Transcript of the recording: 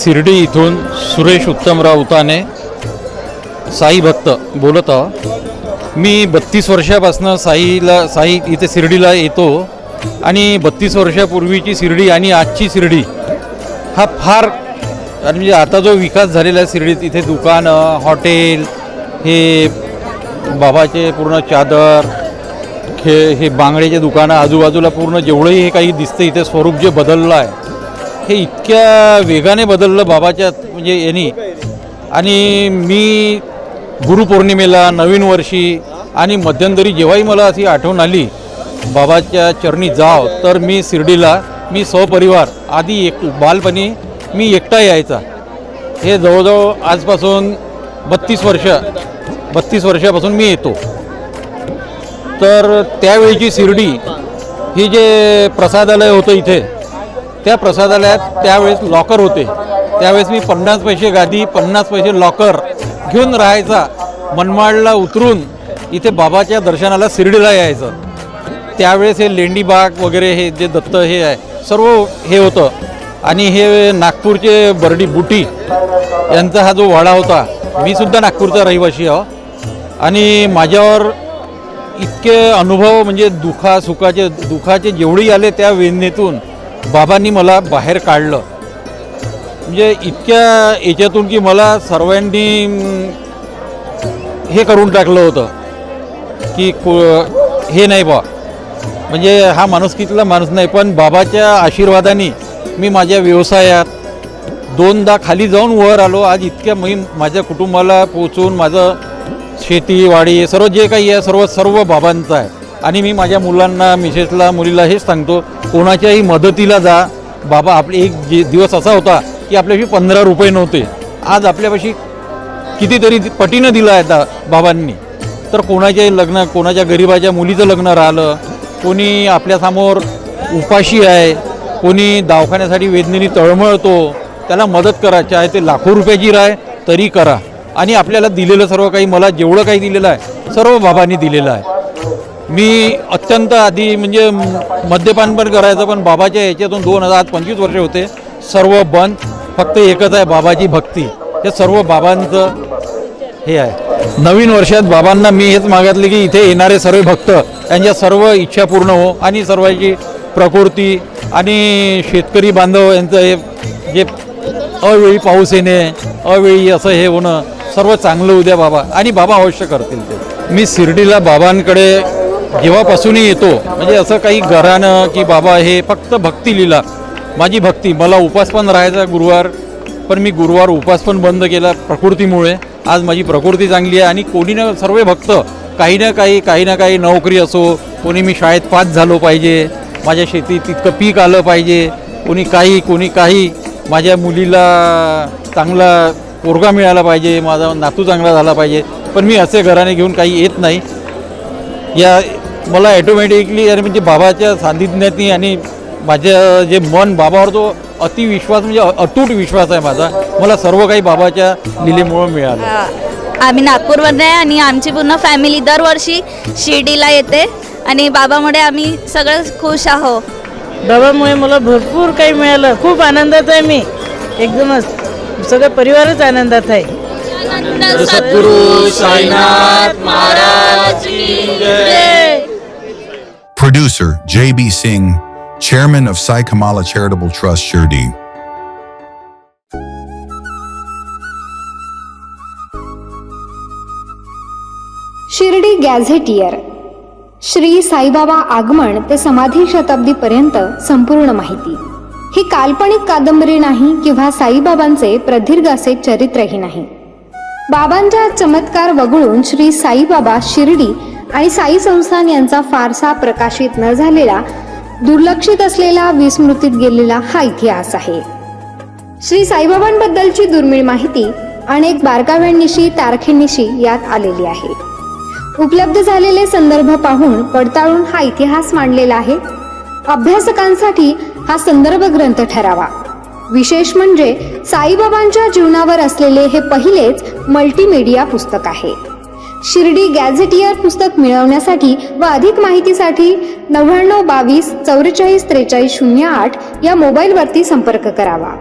शिर्डी इथून सुरेश उत्तमराव उताने साई भक्त बोलत आहो। मी 32 वर्षापासून साई इथे शिर्डीला येतो आणि 32 वर्षापूर्वीची शिर्डी आणि आजची शिर्डी हा फार म्हणजे आता जो विकास झालेला आहे शिर्डीत, इथे दुकानं, हॉटेल, हे बाबाचे पूर्ण चादर, हे बांगड्याचे दुकानं, आजूबाजूला पूर्ण जेवढंही हे काही दिसतं इथे स्वरूप जे बदललं आहे हे इतक्या वेगाने बदललं बाबाच्या म्हणजे यांनी। आणि मी गुरुपौर्णिमेला, नवीन वर्षी आणि मध्यंतरी जेव्हाही मला अशी आठवण आली बाबाच्या चरणी जाव, तर मी शिर्डीला मी सहपरिवार आधी बालपणी मी एकटा यायचा। हे जवळजवळ आजपासून 32 वर्षापासून मी येतो। तर त्यावेळीची शिर्डी ही जे प्रसादालय होतं इथे, त्या प्रसादालयात त्यावेळेस लॉकर होते। त्यावेळेस मी 50 पैसे गादी, 50 पैसे लॉकर घेऊन राहायचा। मनमाडला उतरून इथे बाबाच्या दर्शनाला शिर्डीला यायचं। त्यावेळेस हे लेंडीबाग वगैरे हे जे दत्त हे आहे सर्व हे होतं। आणि हे नागपूरचे बर्डी बुटी यांचा हा जो वाडा होता, मी सुद्धा नागपूरचा रहिवासी आहो। आणि माझ्यावर इतके अनुभव म्हणजे दुखाचे जेवढी आले त्या वेदनेतून बाबांनी मला बाहेर काढलं। म्हणजे इतक्या याच्यातून की मला सर्वांनी हे करून टाकलं होतं की हे नाही बा, म्हणजे हा माणुसकीतला माणूस नाही। पण बाबाच्या आशीर्वादाने मी माझ्या व्यवसायात 2दा खाली जाऊन वर आलो। आज इतक्या मी माझ्या कुटुंबाला पोचून माझं शेतीवाडी सर्व जे काही आहे सर्व बाबांचं आहे। आणि मी माझ्या मुलांना, मिसेसला, मुलीला हेच सांगतो, कोणाच्याही मदतीला जा। बाबा आपले एक दिवस असा होता की आपल्याशी 15 रुपये नव्हते, आज आपल्यापाशी कितीतरी पटीनं दिलं आहे बाबांनी। तर कोणाच्याही लग्न, कोणाच्या गरिबाच्या मुलीचं लग्न राहिलं, कोणी आपल्यासमोर उपाशी आहे, कोणी दवाखान्यासाठी वेदनेने तळमळतो, त्याला मदत करा, चाहे ते लाखो रुपयाची राय तरी करा। आणि आपल्याला दिलेलं सर्व काही, मला जेवढं काही दिलेलं आहे सर्व बाबांनी दिलेलं आहे। मी अत्यंत आधी म्हणजे मद्यपान पण करायचं, पण बाबाच्या याच्यातून 2025 वर्ष होते सर्व बंद। फक्त एकच आहे, बाबाची भक्ती। हे सर्व बाबांचं हे आहे। नवीन वर्षात बाबांना मी हेच मागितले की इथे येणारे सर्व भक्त यांच्या सर्व इच्छा पूर्ण हो आणि सर्वांची प्रकृती आणि शेतकरी बांधव यांचं हे जे अवेळी पाऊस येणे, अवेळी असं हे होणं सर्व चांगलं होऊ द्या बाबा, आणि बाबा अवश्य करतील ते। मी शिर्डीला बाबांकडे जेव्हापासूनही येतो, म्हणजे असं काही घरानं की बाबा हे फक्त भक्ती लीला, माझी भक्ती। मला उपास पण राहायचा गुरुवार, पण मी गुरुवार उपास पण बंद केला प्रकृतीमुळे। आज माझी प्रकृती चांगली आहे आणि कोणी ना सर्व भक्त काही ना काही नोकरी असो, कोणी मी शाळेत पास झालो पाहिजे, माझ्या शेतीत तितकं पीक आलं पाहिजे, कोणी काही, माझ्या मुलीला चांगला पोरगा मिळाला पाहिजे, माझा नातू चांगला झाला पाहिजे। पण मी असे घराने घेऊन काही येत नाही। या मला ॲटोमॅटिकली म्हणजे बाबाच्या सान्निध्याने आणि माझं जे मन बाबावर जो अतिविश्वास म्हणजे अतूट विश्वास आहे माझा, मला सर्व काही बाबाच्या लीलेमुळे मिळालं। आम्ही नागपूरमध्ये आहे आणि आमची पूर्ण फॅमिली दरवर्षी शिर्डीला येते आणि बाबामुळे आम्ही सगळं खुश आहोत। बाबामुळे मला भरपूर काही मिळालं, खूप आनंदात आहे मी, एकदमच सगळं परिवारच आनंदात आहे। सद्गुरु साईनाथ महाराज की जय। Producer J.B. Singh, Chairman of Sai Kamala Charitable Trust, Shirdi. Shirdi gazetteer, Shri Saibaba आगमन ते समाधी शताब्दीपर्यंत संपूर्ण माहिती। ही काल्पनिक कादंबरी नाही किंवा साईबाबांचे प्रदीर्घ असे चरित्रही नाही। बाबांचा चमत्कार वगळून श्री साईबाबा शिर्डी आणि साई संस्थान यांचा फारसा प्रकाशित न झालेला, दुर्लक्षित असलेला, विस्मृतीत गेलेला हा इतिहास आहे। श्री साईबाबांबद्दलची दुर्मिळ माहिती अनेक बारकाव्यांनिशी, तारखेनिशी यात आलेली आहे। उपलब्ध झालेले संदर्भ पाहून पडताळून हा इतिहास मांडलेला आहे। अभ्यासकांसाठी हा संदर्भ ग्रंथ ठरावा। विशेष म्हणजे साईबाबांच्या जीवनावर असलेले हे पहिलेच मल्टीमीडिया पुस्तक आहे। शिर्डी गॅझेटियर पुस्तक मिळवण्यासाठी व अधिक माहितीसाठी 99 22 44 43 08 या मोबाईलवरती संपर्क करावा।